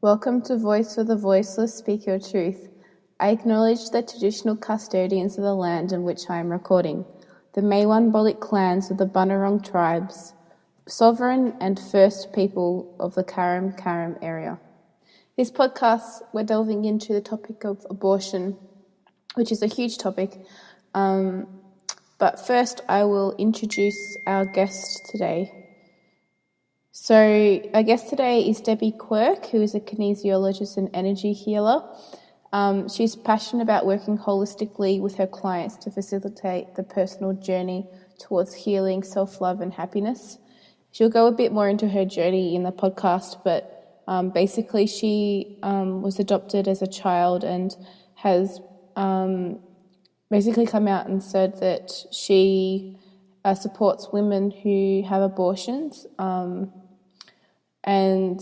Welcome to Voice for the Voiceless, Speak Your Truth. I acknowledge the traditional custodians of the land in which I am recording, the Maiwan-Bolik clans of the Bunurong tribes, sovereign and first people of the Karam area. This podcast, we're delving into the topic of abortion, which is a huge topic. But first, I will introduce our guest today. So our guest today is Debbie Quirke, who is a kinesiologist and energy healer. She's passionate about working holistically with her clients to facilitate the personal journey towards healing, self-love and happiness. She'll go a bit more into her journey in the podcast, but basically she was adopted as a child and has basically come out and said that she supports women who have abortions, and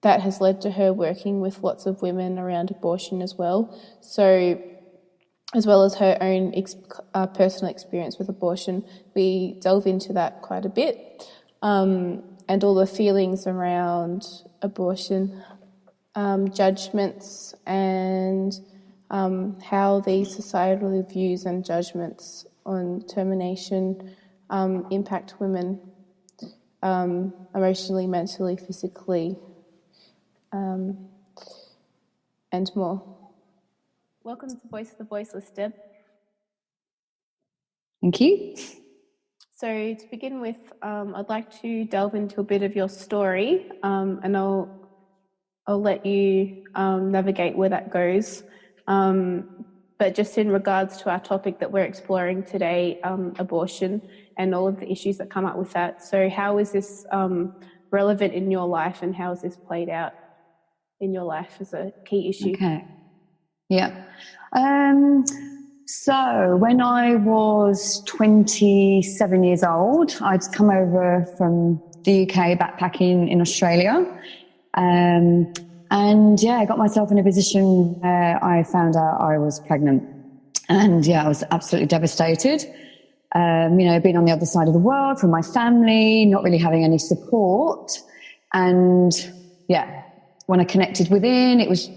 that has led to her working with lots of women around abortion as well. So, as well as her own personal experience with abortion, we delve into that quite a bit, and all the feelings around abortion, judgments, and how these societal views and judgments on termination impact women emotionally, mentally, physically, and more. Welcome to Voice of the Voiceless, Deb. Thank you. So to begin with, I'd like to delve into a bit of your story, and I'll let you navigate where that goes. But just in regards to our topic that we're exploring today, abortion and all of the issues that come up with that. So how is this relevant in your life, and how has this played out in your life as a key issue? Okay. Yeah. So when I was 27 years old, I'd come over from the UK backpacking in Australia. And yeah, I got myself in a position where I found out I was pregnant. And yeah, I was absolutely devastated. Being on the other side of the world from my family, not really having any support. And yeah, when I connected within, it was,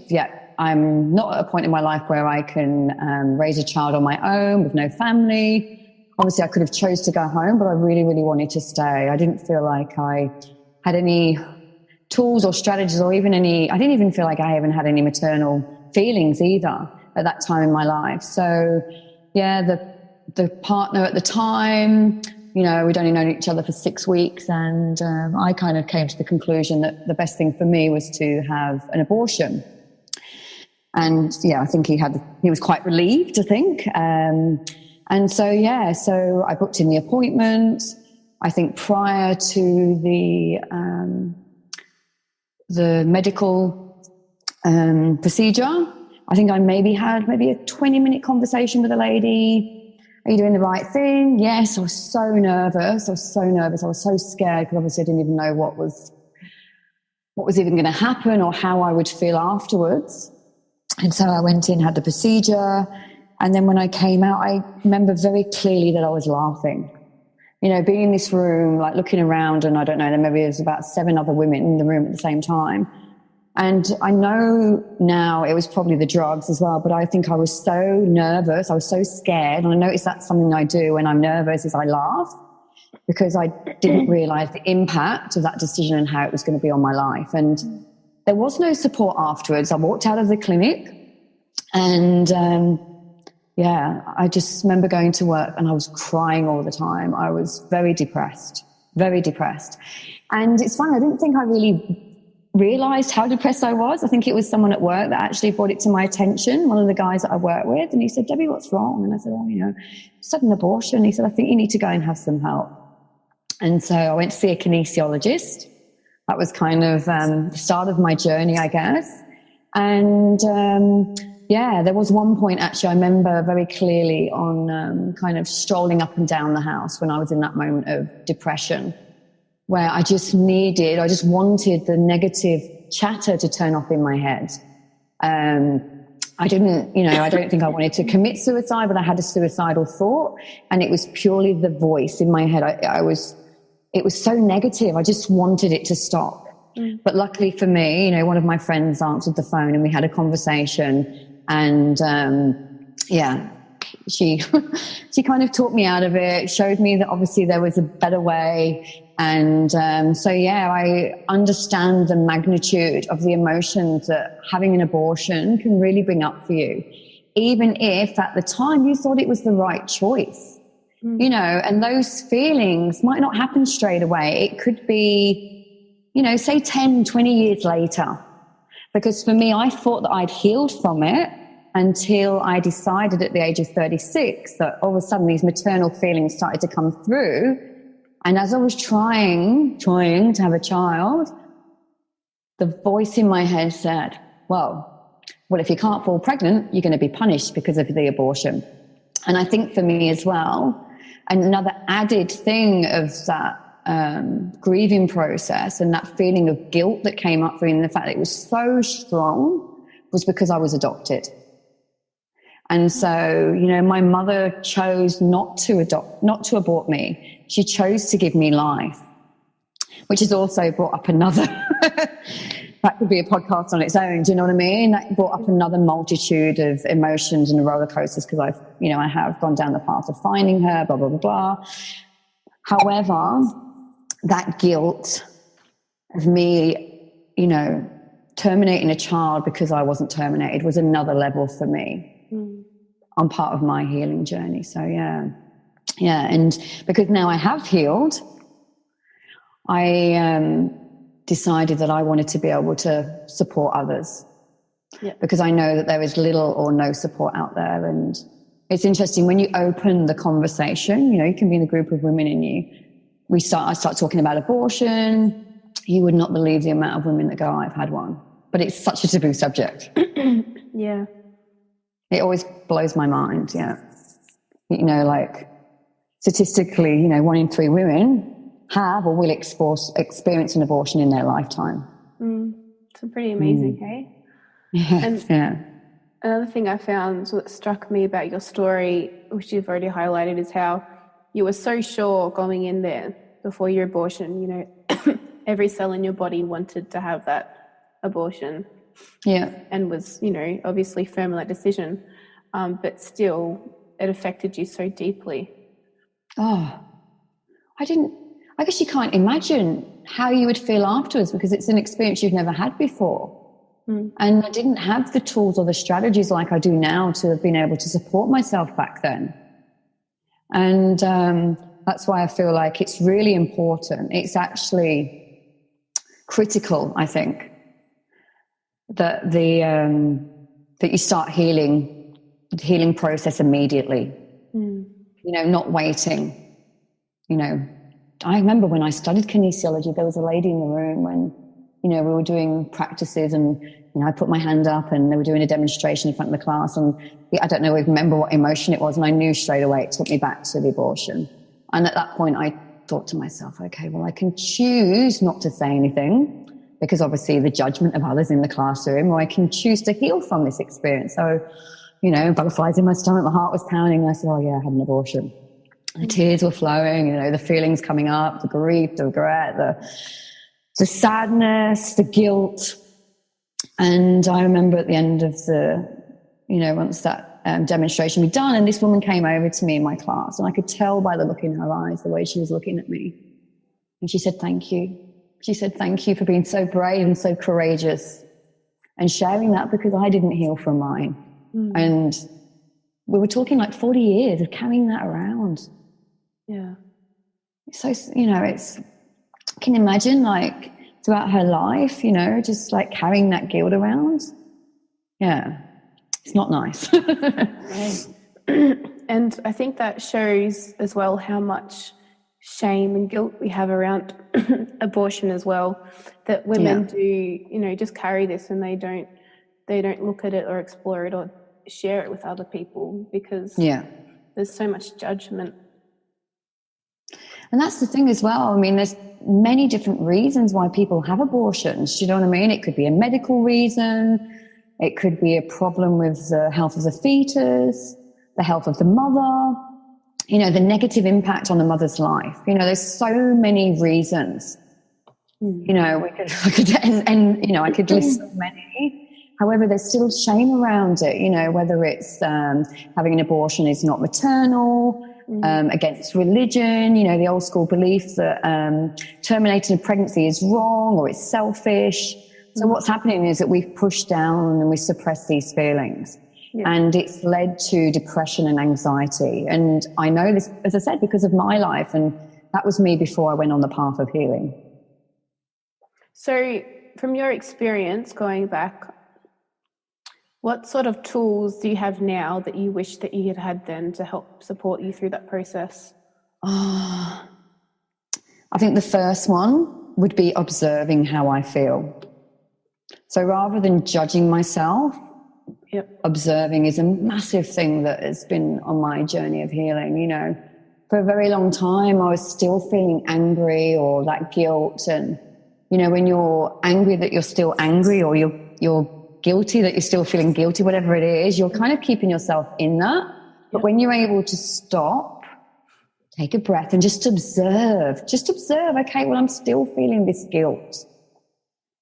I'm not at a point in my life where I can raise a child on my own with no family. Obviously, I could have chose to go home, but I really, really wanted to stay. I didn't feel like I had any tools or strategies or even I didn't even feel like I even had any maternal feelings either at that time in my life. So yeah, the partner at the time, we'd only known each other for 6 weeks, and I kind of came to the conclusion that the best thing for me was to have an abortion. And yeah, I think he was quite relieved, I think. And so I booked in the appointment. I think prior to the medical procedure, I think I had a 20-minute conversation with a lady. Are you doing the right thing? Yes. I was so nervous. I was so scared because obviously I didn't even know what was even going to happen or how I would feel afterwards. And so I went in, had the procedure. And then when I came out, I remember very clearly that I was laughing. Being in this room, like looking around, and I don't know, there maybe there's about 7 other women in the room at the same time. And I know now it was probably the drugs as well, but I think I was so nervous, I was so scared. And I noticed that's something I do when I'm nervous, is I laugh, because I didn't realise the impact of that decision and how it was going to be on my life. And there was no support afterwards. I walked out of the clinic and I just remember going to work and I was crying all the time. I was very depressed. And it's funny, I didn't think I really realised how depressed I was. I think it was someone at work that actually brought it to my attention, one of the guys that I work with, and he said, "Debbie, what's wrong?" And I said, sudden abortion. He said, "I think you need to go and have some help." And so I went to see a kinesiologist. That was kind of the start of my journey, I guess. And there was one point actually I remember very clearly on kind of strolling up and down the house when I was in that moment of depression, where I just wanted the negative chatter to turn off in my head. I don't think I wanted to commit suicide, but I had a suicidal thought, and it was purely the voice in my head. It was so negative. I just wanted it to stop. But luckily for me, one of my friends answered the phone and we had a conversation, and she she kind of talked me out of it, showed me that obviously there was a better way. And I understand the magnitude of the emotions that having an abortion can really bring up for you, even if at the time you thought it was the right choice. And those feelings might not happen straight away. It could be, say 10, 20 years later. Because for me, I thought that I'd healed from it until I decided at the age of 36 that all of a sudden these maternal feelings started to come through. And as I was trying to have a child, the voice in my head said, well, if you can't fall pregnant, you're going to be punished because of the abortion. And I think for me as well, another added thing of that grieving process and that feeling of guilt that came up for me, and the fact that it was so strong, was because I was adopted. And so, my mother chose not to abort me. She chose to give me life, which has also brought up another, that could be a podcast on its own. Do you know what I mean? That brought up another multitude of emotions and roller coasters, because I have gone down the path of finding her, blah, blah, blah, blah. However, that guilt of me, terminating a child because I wasn't terminated was another level for me on part of my healing journey. So, yeah. And because now I have healed, I decided that I wanted to be able to support others, because I know that there is little or no support out there. And it's interesting when you open the conversation, you can be in a group of women and I start talking about abortion. You would not believe the amount of women that go, I've had one. But it's such a taboo subject. Yeah. It always blows my mind. Yeah. Like statistically, 1 in 3 women have or will experience an abortion in their lifetime. It's pretty amazing, hey? Yeah. Another thing I found that struck me about your story, which you've already highlighted, is how you were so sure going in there before your abortion, every cell in your body wanted to have that abortion. Yeah. And was, obviously firm in that decision. But still, it affected you so deeply. Oh, I guess you can't imagine how you would feel afterwards, because it's an experience you've never had before. And I didn't have the tools or the strategies like I do now to have been able to support myself back then. And that's why I feel like it's really important. It's actually critical, I think, that that you start the healing process immediately. Not waiting. I remember when I studied kinesiology, there was a lady in the room when, we were doing practices, and, I put my hand up and they were doing a demonstration in front of the class, and I don't know, I remember what emotion it was, and I knew straight away it took me back to the abortion. And at that point I thought to myself, okay, well, I can choose not to say anything, because obviously the judgment of others in the classroom, or I can choose to heal from this experience. So, butterflies in my stomach, my heart was pounding, and I said, oh yeah, I had an abortion. The tears were flowing, the feelings coming up, the grief, the regret, the sadness, the guilt. And I remember at the end of once that demonstration was done, and this woman came over to me in my class, and I could tell by the look in her eyes, the way she was looking at me. And she said, thank you. She said, thank you for being so brave and so courageous and sharing that, because I didn't heal from mine. And we were talking like 40 years of carrying that around. Yeah. So, can you imagine, like, throughout her life, just like carrying that guilt around? Yeah, it's not nice. And I think that shows as well how much shame and guilt we have around abortion as well, that women do, just carry this, and they don't look at it or explore it or share it with other people, because there's so much judgment. And that's the thing as well. I mean, there's many different reasons why people have abortions. Do you know what I mean? It could be a medical reason. It could be a problem with the health of the fetus, the health of the mother, the negative impact on the mother's life. There's so many reasons You know, I could list so many. However, there's still shame around it, you know, whether it's having an abortion is not maternal, against religion, you know, the old school belief that terminating a pregnancy is wrong or it's selfish. So what's happening is that we've pushed down and we suppress these feelings. Yeah. And it's led to depression and anxiety. And I know this, as I said, because of my life. And that was me before I went on the path of healing. So from your experience going back, what sort of tools do you have now that you wish that you had had then to help support you through that process? I think the first one would be observing how I feel. So rather than judging myself, observing is a massive thing that has been on my journey of healing. You know, for a very long time, I was still feeling angry or that guilt. And, you know, when you're angry that you're still angry, or you're guilty that you're still feeling guilty, whatever it is, you're kind of keeping yourself in that. But when you're able to stop, take a breath and just observe, okay, well, I'm still feeling this guilt.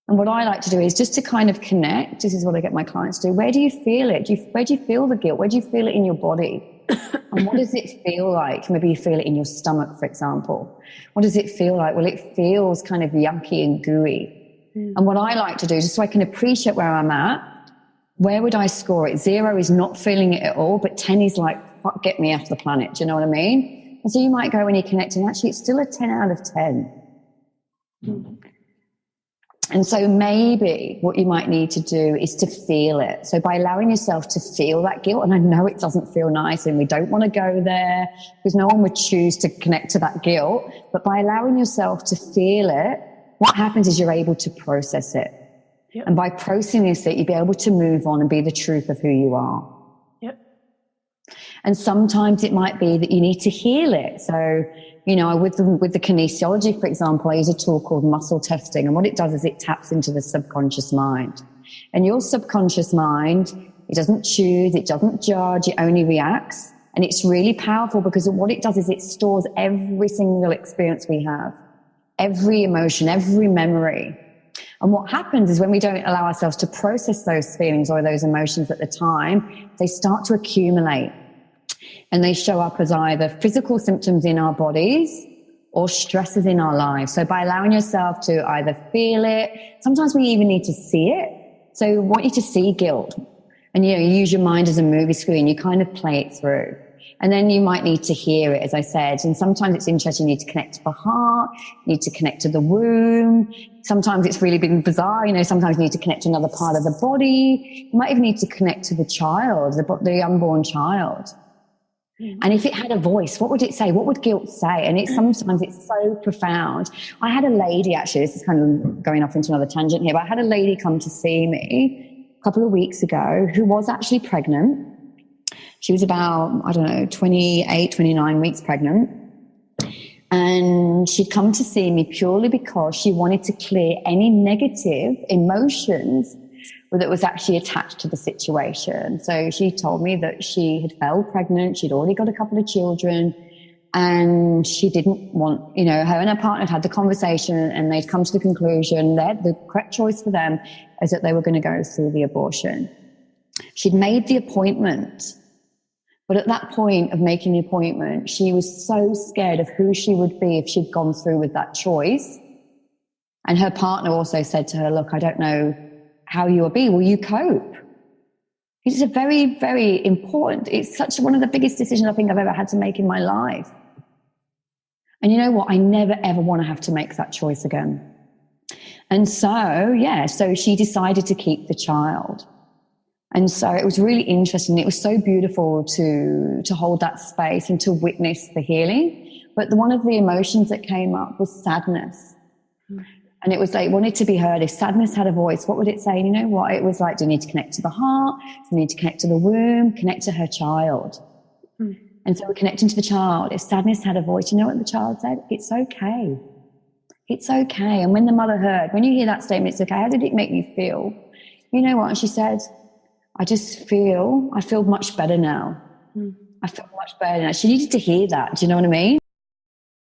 And what I like to do is just to kind of connect. This is what I get my clients to do. Where do you feel it? Where do you feel the guilt? Where do you feel it in your body? And what does it feel like? Maybe you feel it in your stomach, for example. What does it feel like? Well, it feels kind of yucky and gooey. And what I like to do, just so I can appreciate where I'm at, where would I score it? 0 is not feeling it at all, but 10 is like, fuck, get me off the planet. Do you know what I mean? And so you might go when you're connecting, actually, it's still a 10 out of 10. And so maybe what you might need to do is to feel it. So by allowing yourself to feel that guilt, and I know it doesn't feel nice and we don't want to go there because no one would choose to connect to that guilt, but by allowing yourself to feel it, what happens is you're able to process it. Yep. And by processing it, you'll be able to move on and be the truth of who you are. Yep. And sometimes it might be that you need to heal it. So, you know, with the kinesiology, for example, I use a tool called muscle testing. And what it does is it taps into the subconscious mind. And your subconscious mind, it doesn't choose, it doesn't judge, it only reacts. And it's really powerful because what it does is it stores every single experience we have, every emotion, every memory. And what happens is when we don't allow ourselves to process those feelings or those emotions at the time, they start to accumulate. And they show up as either physical symptoms in our bodies or stresses in our lives. So by allowing yourself to either feel it, sometimes we even need to see it. So I want you to see guilt. And, you know, you use your mind as a movie screen. You kind of play it through. And then you might need to hear it, as I said. And sometimes it's interesting. You need to connect to the heart. You need to connect to the womb. Sometimes it's really been bizarre. You know, sometimes you need to connect to another part of the body. You might even need to connect to the child, the unborn child. And if it had a voice, what would it say? What would guilt say? And sometimes it's so profound. I had a lady, actually, this is kind of going off into another tangent here, but I had a lady come to see me a couple of weeks ago who was actually pregnant. She was about, 28, 29 weeks pregnant. And she'd come to see me purely because she wanted to clear any negative emotions that was actually attached to the situation. So she told me that she had fell pregnant. She'd already got a couple of children and she didn't want, you know, her and her partner had the conversation and they'd come to the conclusion that the correct choice for them is that they were going to go through the abortion. She'd made the appointment. But at that point of making the appointment, she was so scared of who she would be if she'd gone through with that choice. And her partner also said to her, look, I don't know how you will be. Will you cope? It's a very, very important, it's such one of the biggest decisions I think I've ever had to make in my life. And you know what? I never, ever want to have to make that choice again. And so she decided to keep the child. And so it was really interesting. It was so beautiful to hold that space and to witness the healing. But one of the emotions that came up was sadness. And it was like, wanted to be heard. If sadness had a voice, what would it say? And you know what? It was like, do you need to connect to the heart? Do you need to connect to the womb? Connect to her child. And so we're connecting to the child. If sadness had a voice, you know what the child said? It's okay. It's okay. And when the mother heard, when you hear that statement, it's okay, how did it make you feel? You know what? And she said, I feel much better now. I feel much better now. She needed to hear that. Do you know what I mean?